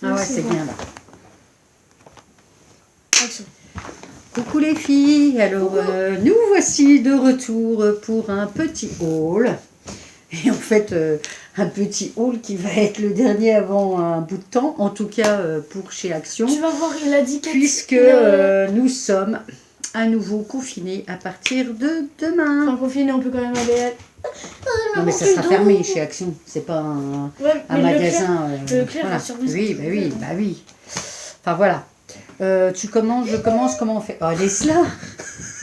Ah ouais, c'est bon. bien là. Action. Coucou les filles, alors nous voici de retour pour un petit haul. Et en fait, un petit haul qui va être le dernier avant un bout de temps, en tout cas pour chez Action. Tu vas voir, il a dit Puisque nous sommes à nouveau confinés à partir de demain. Enfin, confiné, on peut quand même aller... Non mais ça sera fermé chez Action, c'est pas un, Ouais, un magasin. Leclerc voilà. va sûrement Oui, bah oui, bah oui. Enfin voilà. Tu commences, je commence, comment on fait? Oh, laisse-la.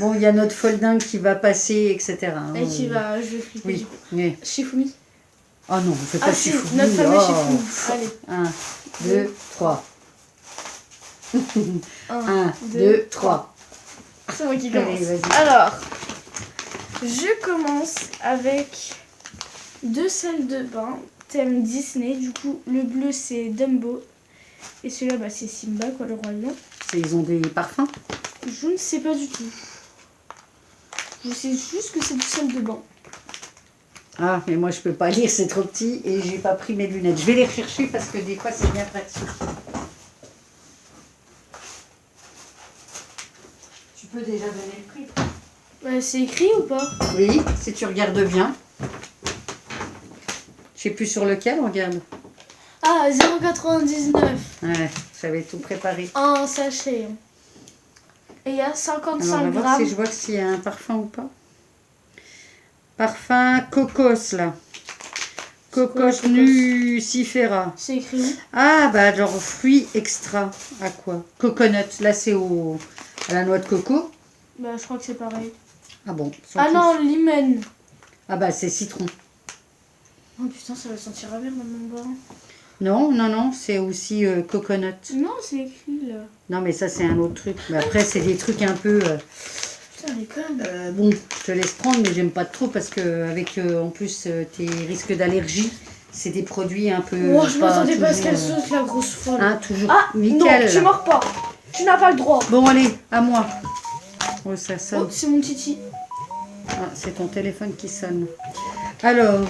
Bon, il y a notre folding qui va passer, etc. Et qui va... Je vais flipper Oui, du coup. mais... Shifumi. Oh non, on fait pas Ah si, Shifumi. notre fameux Oh. Shifumi. Allez. 1, 2, 3. 1, 1, 2, 3. C'est moi qui Allez, commence. vas-y. Alors, je commence avec 2 salles de bain, thème Disney. Du coup, le bleu c'est Dumbo. Et celui-là, bah, c'est Simba, quoi, le roi lion. Ils ont des parfums? Je ne sais pas du tout. Je sais juste que c'est du salle de bain. Ah, mais moi je peux pas lire, c'est trop petit et j'ai pas pris mes lunettes. Je vais les rechercher parce que des fois c'est bien pratique. Tu peux déjà donner le prix? Bah, c'est écrit ou pas? Oui, si tu regardes bien. Je sais plus sur lequel, regarde. Ah, 0,99. Ouais, j'avais tout préparé. Un sachet. Et il y a Alors, 55 on va voir grammes. si je vois s'il y a un parfum ou pas. Parfum Cocos, là. Cocos Nucifera. C'est écrit où? Ah, bah, genre fruits extra. À quoi? Coconut. Là, c'est à la noix de coco. Bah, je crois que c'est pareil. Ah bon. Ah non, lemon. Ah, bah, c'est citron. Oh putain, ça va sentir amer dans mon bain. Non, non, non, c'est aussi coconut. Non, c'est écrit là. Non, mais ça, c'est un autre truc. Mais après, c'est des trucs un peu... Putain, les connes. bon, je te laisse prendre, mais j'aime pas trop parce que avec en plus tes risques d'allergie, c'est des produits un peu... Oh, je m'attendais pas à ce toujours, qu'elle saute, la grosse folle. Hein, toujours Ah, nickel. non, tu mords pas. Tu n'as pas le droit. Bon, allez, à moi. Oh, ça Oh, sonne. c'est mon titi. Ah, c'est ton téléphone qui sonne. Alors,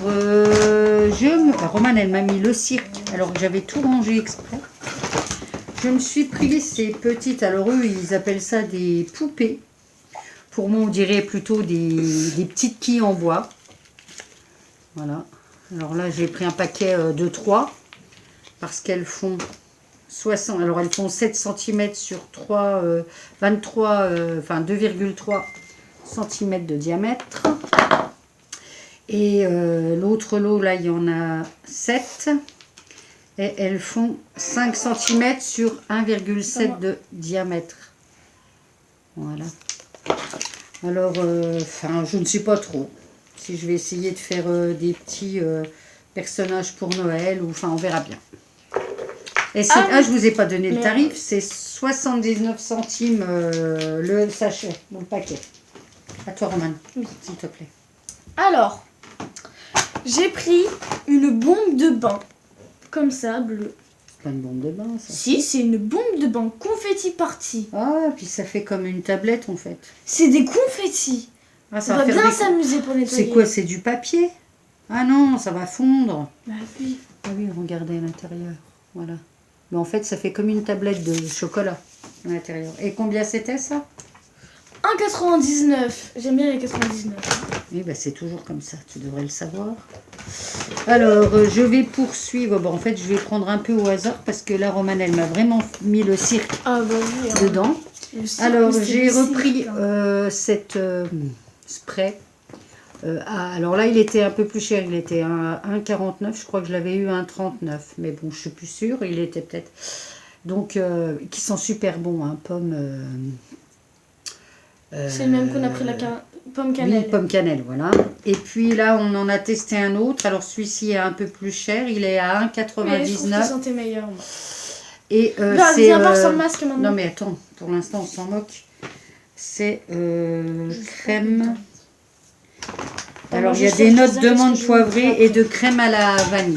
Romane, elle m'a mis le cirque, alors que j'avais tout rangé exprès. Je me suis pris ces petites, alors eux, ils appellent ça des poupées. Pour moi, on dirait plutôt des petites quilles en bois. Voilà. Alors là, j'ai pris un paquet de 3, parce qu'elles font 60, alors elles font 7 cm sur 3, 23, enfin 2,3 cm de diamètre. Et l'autre lot, là, il y en a 7. Et elles font 5 cm sur 1,7 de diamètre. Voilà. Alors, je ne sais pas trop si je vais essayer de faire des petits personnages pour Noël. Ou on verra bien. Et je vous ai pas donné le tarif. C'est 79 centimes le sachet, le paquet. À toi, Romane, oui, s'il te plaît. Alors, j'ai pris une bombe de bain, comme ça, bleue. C'est pas une bombe de bain, ça. Si, c'est une bombe de bain, confetti party. Ah, puis ça fait comme une tablette, en fait. C'est des confettis. Ah, On va faire bien s'amuser pour nettoyer. C'est quoi? C'est du papier? Ah non, ça va fondre. Bah oui. Ah oui, regardez à l'intérieur. Voilà. Mais en fait, ça fait comme une tablette de chocolat à l'intérieur. Et combien c'était, ça? 1,99. J'aime bien les 99. Oui, bah, c'est toujours comme ça, tu devrais le savoir. Alors, je vais poursuivre. Bon, en fait, je vais prendre un peu au hasard parce que là, Romane, elle m'a vraiment mis le cirque dedans. Alors, j'ai repris cette spray. Alors là, il était un peu plus cher. Il était à 1,49. Je crois que je l'avais eu à 1,39. Mais bon, je suis plus sûre. Il était peut-être... Donc, qui sont super bons, hein, pomme... c'est le même qu'on a pris la pomme cannelle. Oui, pomme cannelle, voilà. Et puis là, on en a testé un autre. Alors celui-ci est un peu plus cher. Il est à 1,99. Mais je trouve qu'il sentait meilleur. Moi. Et c'est... Viens voir sans masque maintenant. Non mais attends, pour l'instant, on s'en moque. C'est crème... Alors, il y a des notes de menthe poivrée et de crème à la vanille.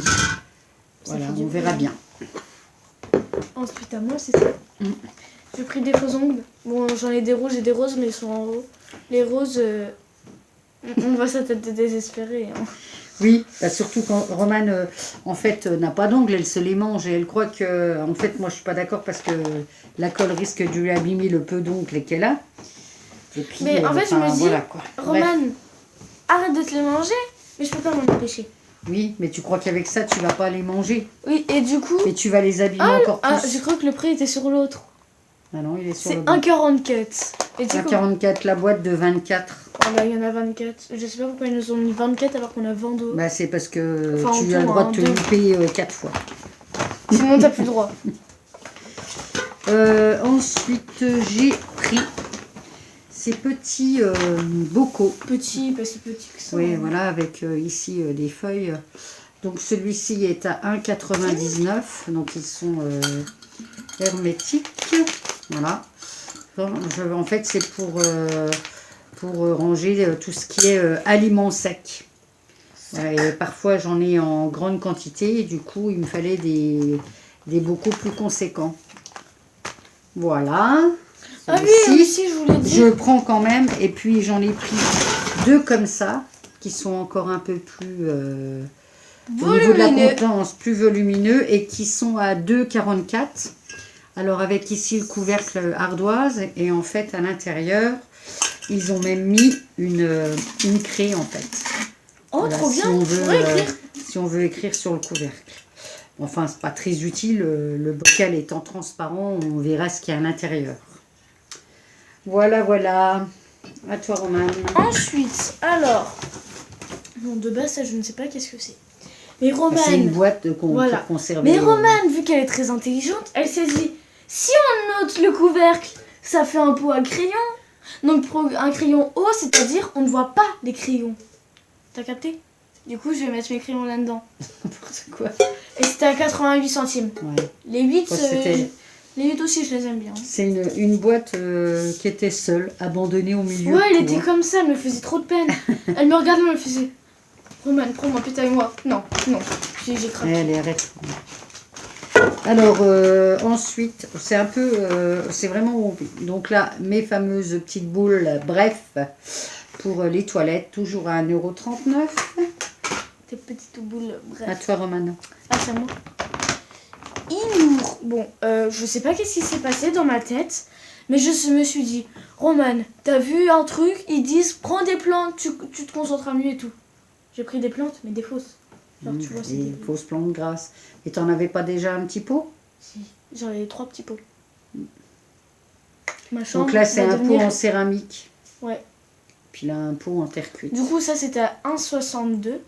Voilà, on verra bien. Ensuite, à moi, c'est ça. J'ai pris des faux ongles. Bon, j'en ai des rouges et des roses, mais ils sont en haut. Les roses, On voit sa tête de désespérée. Hein. Oui, bah surtout quand Romane, en fait, n'a pas d'ongles, elle se les mange et elle croit que... En fait, moi, je suis pas d'accord parce que la colle risque de lui abîmer le peu d'ongles qu'elle a. Et puis, Mais en fait, je me dis, voilà, quoi. Romane, arrête de te les manger, mais je peux pas m'en empêcher. Oui, mais tu crois qu'avec ça, tu vas pas les manger. Oui, et du coup... Et tu vas les abîmer encore plus. Ah, je crois que le prix était sur l'autre. Ah non, il est sur C'est le bas. 1,44. Et tu sais quoi 1,44, la boîte de 24. Oh bah, il y en a 24. Je sais pas pourquoi ils nous ont mis 24 alors qu'on a 22. Bah, c'est parce que Enfin, tu en as le tout, droit hein, de te deux. louper 4 fois. Sinon, t'as plus le droit. Ensuite, j'ai pris ces petits bocaux. Petit, pas si petit que ça. Oui, hein. voilà, avec ici des feuilles. Donc celui-ci est à 1,99. Donc ils sont hermétiques. Voilà. En fait, c'est pour ranger tout ce qui est aliments secs. Et parfois, j'en ai en grande quantité. Et du coup, il me fallait des bocaux plus conséquents. Voilà. Ah oui, Celui-ci. aussi, je voulais dire. Je le prends quand même, et puis j'en ai pris 2 comme ça, qui sont encore un peu plus, au niveau de la Volumineux. contenance, plus volumineux, et qui sont à 2,44. Alors avec ici le couvercle ardoise, et en fait à l'intérieur, ils ont même mis une craie en fait. Oh, Voilà, trop bien, si on je veut, pourrais écrire. si on veut écrire sur le couvercle. Enfin, c'est pas très utile, le bocal étant transparent, on verra ce qu'il y a à l'intérieur. Voilà, voilà. À toi, Romane. Ensuite, alors. Bon, de base, ça, je ne sais pas qu'est-ce que c'est. Mais C'est une Romane. boîte Voilà. pour conserver. Mais Romane, vu qu'elle est très intelligente, elle s'est dit si on ôte le couvercle, ça fait un pot à crayon. Donc, pour un crayon haut, c'est-à-dire on ne voit pas les crayons. T'as capté? Du coup, je vais mettre mes crayons là-dedans. N'importe quoi. Et c'était à 88 centimes. Ouais. Les 8, Ouais, c'était- les 8 aussi, je les aime bien. C'est une boîte qui était seule, abandonnée au milieu. Ouais, elle tout, était hein. comme ça, elle me faisait trop de peine. Elle me regardait, elle me faisait Romane, prends-moi, pétaille-moi. Non, non. J'ai craqué. Allez, arrête. Alors, ensuite, c'est un peu... c'est vraiment... Donc là, mes fameuses petites boules, bref, pour les toilettes, toujours à 1,39 €. Tes petites boules, À bref. toi, Romane. Ah, c'est à moi. Inour. Bon, je sais pas qu'est-ce qui s'est passé dans ma tête, mais je me suis dit, Romane, t'as vu un truc, ils disent, prends des plantes, tu te concentreras mieux et tout. J'ai pris des plantes, mais des fausses. Genre, tu vois, c'est Et des... fausses plantes grasses. Et t'en avais pas déjà un petit pot? Si, j'en ai 3 petits pots. Ma chambre Donc là, c'est va un pot devenir- en céramique. Ouais. Puis là, un pot en terre cuite. Du coup, ça, c'était à 1,62.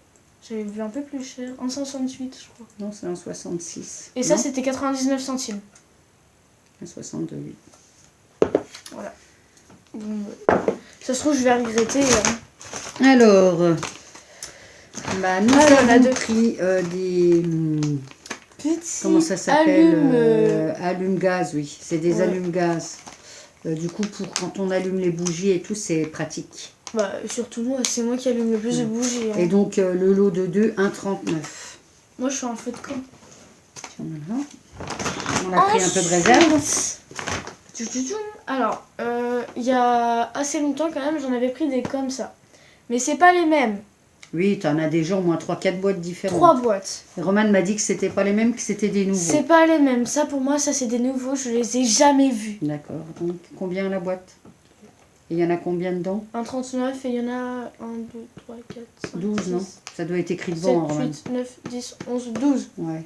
J'avais vu un peu plus cher. 1,68, je crois. Non, c'est un 66. Et ça, Non, c'était 99 centimes. un 62, oui. Voilà. Bon, ça se trouve, je vais regretter. Alors, bah, nous Alors, on a avons deux. pris des... Petit comment ça s'appelle allume, allume-gaz, oui. C'est des Ouais. allume-gaz. Du coup, pour quand on allume les bougies et tout, c'est pratique. Bah, surtout moi, c'est moi qui allume le plus de bougies. hein. Et donc, le lot de 2, 1,39. Moi, je suis un feu de camp. Voilà. On a pris un peu de réserve. Alors, il y a assez longtemps quand même, j'en avais pris des comme ça. Mais c'est pas les mêmes. Oui, tu en as déjà au moins 3-4 boîtes différentes. 3 boîtes. Et Romane m'a dit que c'était pas les mêmes, que c'était des nouveaux. C'est pas les mêmes. Ça, pour moi, ça, c'est des nouveaux. Je les ai jamais vus. D'accord. Donc, combien la boîte? Et il y en a combien dedans? Un 39 et il y en a 1, 2, 3, 4, 5, 12, 6, non? Ça doit être écrit 7, devant, Romane. 8, 9, 10, 11, 12. Ouais.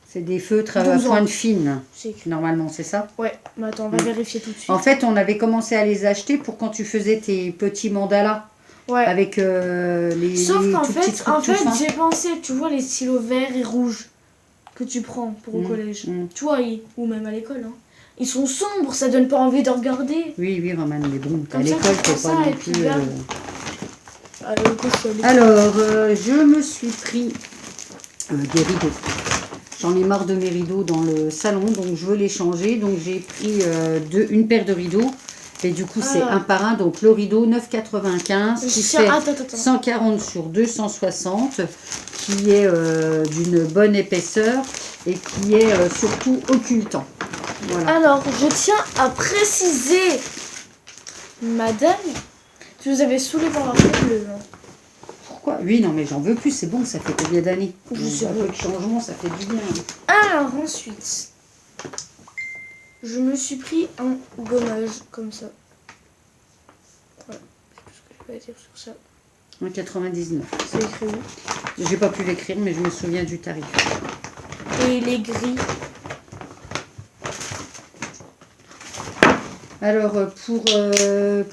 C'est des feutres à 12 ans. pointe fine, C'est écrit. normalement, c'est ça? Ouais, mais attends, on va vérifier tout de suite. En fait, on avait commencé à les acheter pour quand tu faisais tes petits mandalas Ouais. avec les Sauf qu'en tout petits fait, trucs tout fins. j'ai pensé, tu vois, les stylos verts et rouges que tu prends pour au collège. mm. Tu vois, ou même à l'école. Hein. Ils sont sombres, ça donne pas envie de regarder. Oui, oui, Romane, mais bon, à Comme ça, l'école, tu t'es prends pas ça non et puis plus... regarde. Du coup, je suis à l'école. Alors, je me suis pris des rideaux. J'en ai marre de mes rideaux dans le salon, donc je veux les changer. Donc j'ai pris une paire de rideaux. Et du coup, c'est un par un. Donc le rideau 9,95 qui fait Attends. 140 sur 260, qui est d'une bonne épaisseur et qui est surtout occultant. Voilà. Alors, je tiens à préciser, madame, Tu nous avais saoulé par l'article bleu. Hein. Pourquoi? Oui, non, mais j'en veux plus, c'est bon, ça fait combien d'années? Je sais Un pas. peu de changement, ça fait du bien. Alors ensuite, je me suis pris un gommage comme ça. Voilà, c'est tout ce que je peux dire sur ça. En 99. C'est écrit où? J'ai pas pu l'écrire, mais je me souviens du tarif. Et il est gris. Alors,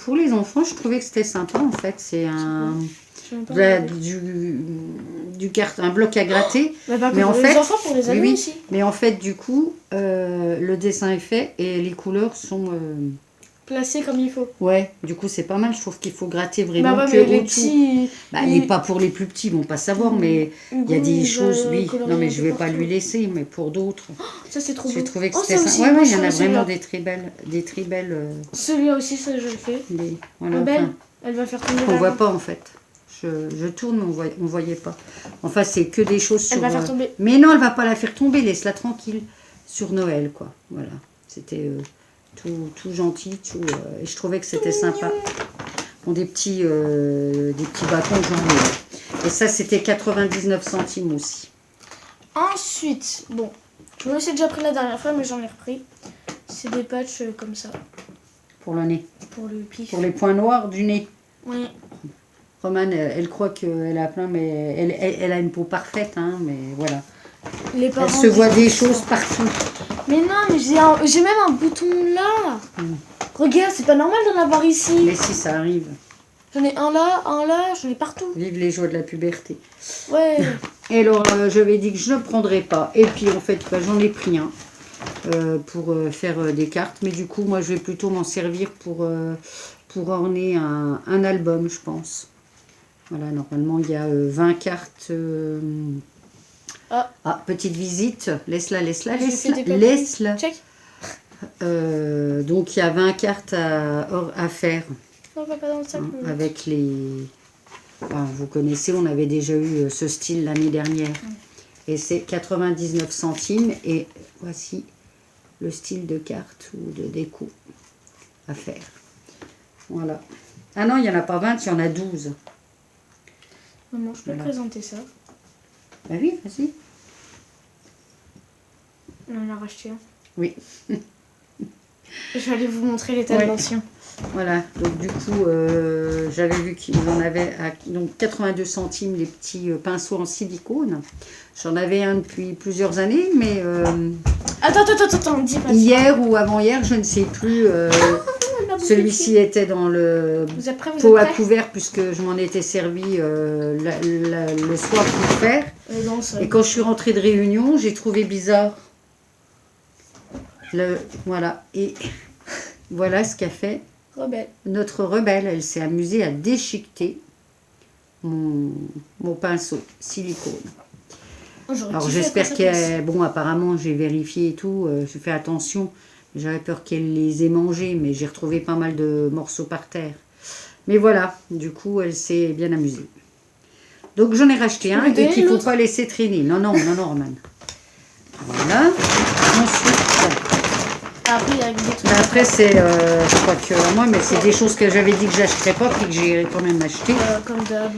pour les enfants, je trouvais que c'était sympa, en fait. C'est un... Je sais même pas un bloc à gratter. Mais pas que Mais pour en les fait, enfants, pour les amis oui, aussi. mais en fait, du coup, le dessin est fait et les couleurs sont... Placé comme il faut. Ouais, du coup, c'est pas mal. Je trouve qu'il faut gratter vraiment Bah ouais, que mais les autour. petits... Bah, il n'est pas pour les plus petits, ils vont pas savoir, mais il y a des choses, oui. Non, mais je vais pas lui laisser, mais pour d'autres. Ça, c'est trop beau. J'ai trouvé que Oh, c'était ça ça. aussi, Ouais, moi, ouais, il je y en a ferais vraiment celui-là. des très belles. Celui-là aussi, ça, je le fais. Voilà, Belle, enfin, elle va faire tomber on la voit main. pas en fait. Je tourne, mais on voyait pas. Enfin, c'est que des choses Elle sur. va faire tomber. Mais non, elle va pas la faire tomber, laisse-la tranquille. Sur Noël, quoi. Voilà. C'était tout gentil, tout. Et je trouvais que c'était sympa. Bon, des petits bâtons, j'en ai. Et ça, c'était 99 centimes aussi. Ensuite, bon, je me suis déjà pris la dernière fois, mais j'en ai repris. C'est des patchs comme ça, Pour le nez. pour le pif. Pour les points noirs du nez. Oui. Romane, elle croit qu'elle a plein, mais elle a une peau parfaite, hein, mais voilà. Les parents Elle se voit disent des ça. choses partout. Mais non, mais j'ai même un bouton là. Regarde, c'est pas normal d'en avoir ici. Mais si, ça arrive. J'en ai un là, j'en ai partout. Vive les joies de la puberté. Ouais. Et alors, j'avais dit que je ne prendrais pas. Et puis, en fait, bah, j'en ai pris un pour faire des cartes. Mais du coup, moi, je vais plutôt m'en servir pour orner un album, je pense. Voilà, normalement, il y a 20 cartes. Ah, petite visite. Laisse-la. J'ai fait des copies. Laisse-la. Check. Donc, il y a 20 cartes à faire. Non, pas dans le sac. hein, mais- avec les... Enfin, vous connaissez, on avait déjà eu ce style l'année dernière. Et c'est 99 centimes. Et voici le style de carte ou de déco à faire. Voilà. Ah non, il n'y en a pas 20, il y en a 12. Maman, je peux Voilà. présenter ça. Bah oui, vas-y. On en a racheté un. Oui. Je vais aller vous montrer l'état Ouais. de l'ancien. Voilà, donc du coup, j'avais vu qu'ils en avaient à donc 82 centimes les petits pinceaux en silicone. J'en avais un depuis plusieurs années, mais Attends, dis pas ça. hier ou avant-hier, je ne sais plus, celui-ci était dans le Vous êtes prêts, pot à couvert puisque je m'en étais servi le soir pour faire. Dans le sol. Et quand je suis rentrée de réunion, j'ai trouvé bizarre. Voilà, et voilà ce qu'a fait Rebelle. notre rebelle. Elle s'est amusée à déchiqueter mon pinceau silicone. Alors j'espère qu'elle... Bon, apparemment j'ai vérifié et tout, j'ai fait attention. J'avais peur qu'elle les ait mangés, mais j'ai retrouvé pas mal de morceaux par terre. Mais voilà, du coup elle s'est bien amusée. Donc j'en ai racheté un et qu'il ne faut pas laisser traîner. Non, Roman. Voilà. Ensuite... Après, c'est, je crois que moi, mais c'est des choses que j'avais dit que j'achèterais pas, puis que j'ai quand même acheté. Comme d'hab,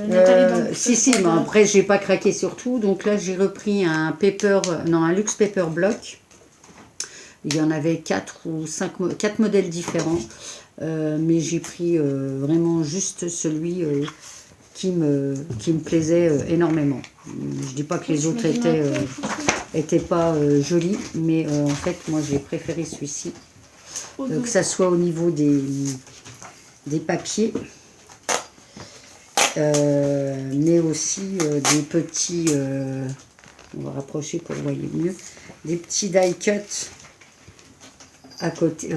Nathalie Si, mais après, j'ai pas craqué sur tout. Donc là, j'ai repris un Luxe Paper Block. Il y en avait 4 modèles différents. Mais j'ai pris vraiment juste celui qui me plaisait énormément. Je dis pas que les autres étaient pas jolis, mais en fait moi j'ai préféré celui-ci, que ça soit au niveau des papiers, mais aussi des petits, on va rapprocher pour voir mieux, des petits die cut à côté,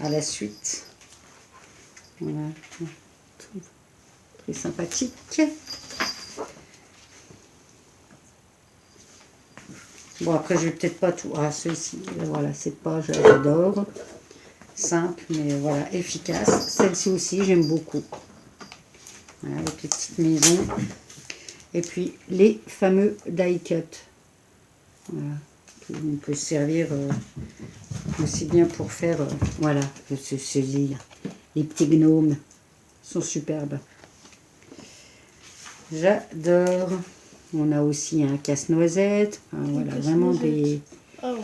à la suite. Voilà, très sympathique. Bon, après, je vais peut-être pas tout... Ah, celui-ci, voilà, cette page, j'adore. Simple, mais voilà, efficace. Celle-ci aussi, j'aime beaucoup. Voilà, avec les petites maisons. Et puis, les fameux die cut. Voilà. On peut se servir aussi bien pour faire... voilà, se saisir Les petits gnomes sont superbes. J'adore. On a aussi un casse-noisette. Enfin, voilà, vraiment Ah ouais.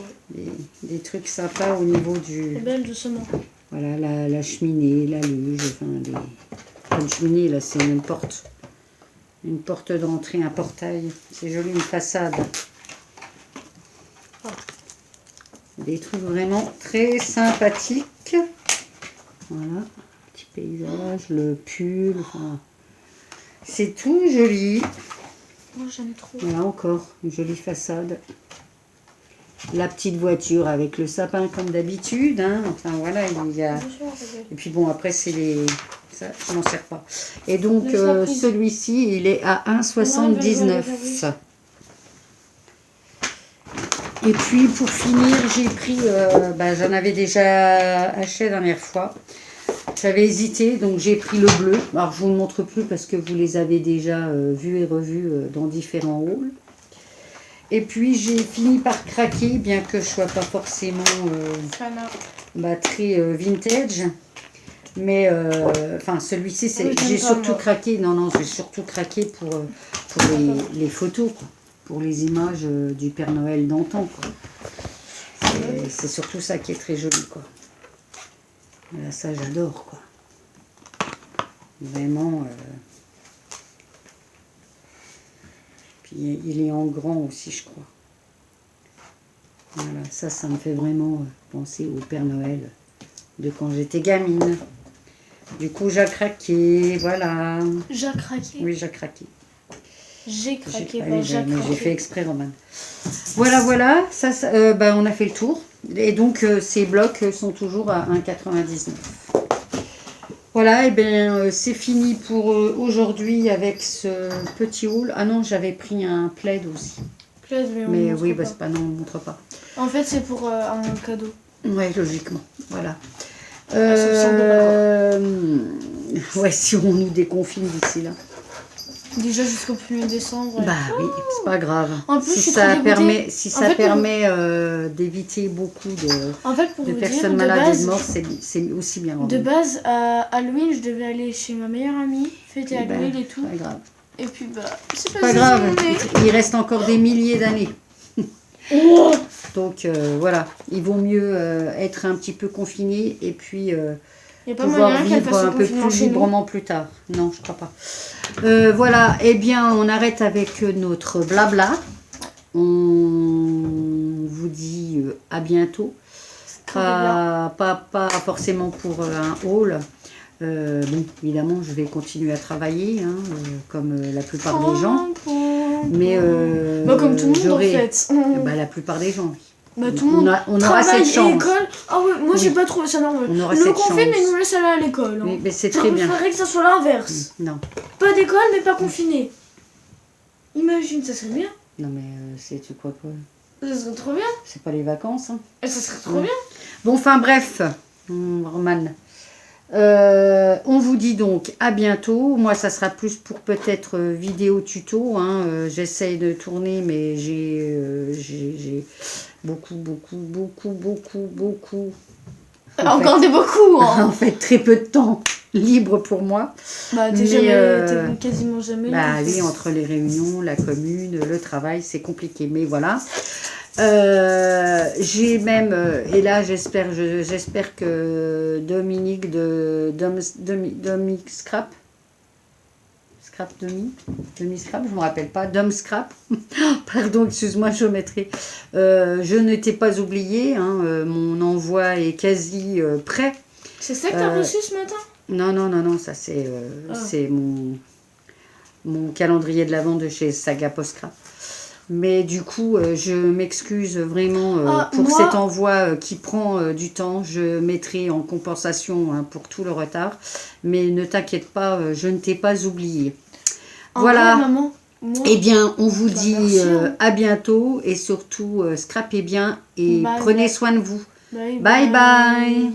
des trucs sympas au niveau du... C'est belle justement. Voilà, la cheminée, la luge, enfin, une cheminée, là, c'est une porte. Une porte d'entrée, un portail. C'est joli, une façade. Des trucs vraiment très sympathiques. Voilà, petit paysage, le pull, enfin, c'est tout joli. Moi j'aime trop. Voilà encore, une jolie façade. La petite voiture avec le sapin comme d'habitude. Hein. Enfin voilà, il y a... Et puis bon, après c'est les... Ça, je m'en sers pas. Et donc celui-ci, il est à 1,79. Et puis pour finir, j'ai pris... j'en avais déjà acheté la dernière fois. J'avais hésité, donc j'ai pris le bleu. Alors je vous le montre plus parce que vous les avez déjà vus et revus dans différents hauls. Et puis j'ai fini par craquer, bien que je sois pas forcément très vintage. Mais enfin celui-ci, j'ai surtout craqué. Non, j'ai surtout craqué pour les photos, quoi, pour les images du Père Noël d'antan. C'est surtout ça qui est très joli, quoi. Voilà, ça j'adore, quoi. Vraiment. Puis il est en grand aussi, je crois. Voilà, ça me fait vraiment penser au Père Noël de quand j'étais gamine. Du coup, j'ai craqué, voilà. J'ai craqué. Oui, j'ai craqué. J'ai craqué, j'ai fait exprès, Roman. Voilà, ça, on a fait le tour. Et donc, ces blocs sont toujours à 1,99. Voilà, et bien c'est fini pour aujourd'hui avec ce petit haul. Ah non, j'avais pris un plaid aussi. Plaid, mais oui, c'est pas, non, on ne montre pas. En fait, c'est pour un cadeau. Oui, logiquement, voilà. Ouais, si on nous déconfine d'ici là. Déjà jusqu'au 1er décembre. Bah oui, c'est pas grave. En plus, si ça permet d'éviter beaucoup de personnes malades et de morts, c'est aussi bien. De base, à Halloween, je devais aller chez ma meilleure amie, fêter Halloween et tout. Pas grave. Et puis c'est pas grave. Il reste encore des milliers d'années. Donc voilà, il vaut mieux être un petit peu confiné et puis pouvoir vivre un peu plus librement plus tard. Non, je crois pas. Voilà, eh bien on arrête avec notre blabla. On vous dit à bientôt. Pas forcément pour un haul. Bon, évidemment, je vais continuer à travailler, hein, comme la plupart des gens. Mais comme tout le monde en fait. La plupart des gens, oui. Tout le monde on aura cette chance. École. Ah ouais, moi j'ai pas trouvé ça normal. Le confinement, mais nous laisse aller à l'école. Oui, mais c'est très bien. Il faudrait que ça soit l'inverse. Non. Pas d'école, mais pas confiné. Imagine, ça serait bien. Non mais tu crois quoi? Ça serait trop bien. C'est pas les vacances. Hein. Ça serait trop bien. Bon, enfin bref, Roman. On vous dit donc à bientôt. Moi, ça sera plus pour peut-être vidéo tuto. Hein. J'essaye de tourner, mais j'ai beaucoup. Encore des beaucoup. Hein. En fait, très peu de temps libre pour moi. T'es quasiment jamais. Oui, entre les réunions, la commune, le travail, c'est compliqué. Mais voilà. J'ai même, et là j'espère que Dominique de Domi Scrap, je me rappelle pas, Dom Scrap, pardon, excuse-moi, je mettrai. Je ne t'ai pas oublié, hein, mon envoi est quasi prêt. C'est ça que t'as reçu ce matin? Non, ça c'est mon calendrier de l'Avent de chez Saga Postcrap. Mais du coup, je m'excuse vraiment pour cet envoi qui prend du temps. Je mettrai en compensation pour tout le retard. Mais ne t'inquiète pas, je ne t'ai pas oublié. Voilà. Maman, eh bien, on vous dit à bientôt. Et surtout, scrapez bien et prenez soin de vous. Bye bye.